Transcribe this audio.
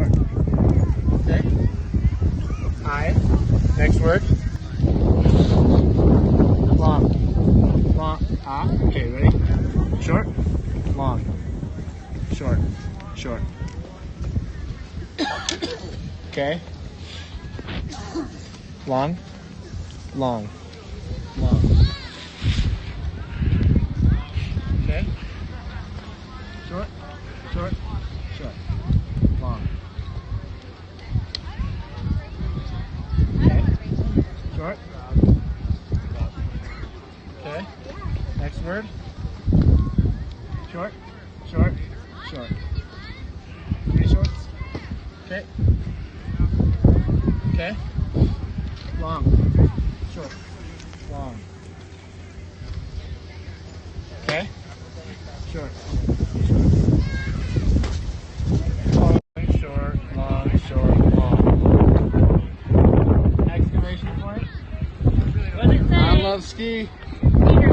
short. Okay. High. Next word. Long. Long. Ah. Okay, ready? Short. Long. Short. Short. Okay. Long. Long. Long. Okay. Short. Short. Short. Long. Okay. Short. Okay. Next word. Short. Short. Short. 3 shorts. Okay. Okay. Long. Short. Long. Okay. Short. Long, short, long, short, long. Exclamation point. What does it say? I love ski. Peter.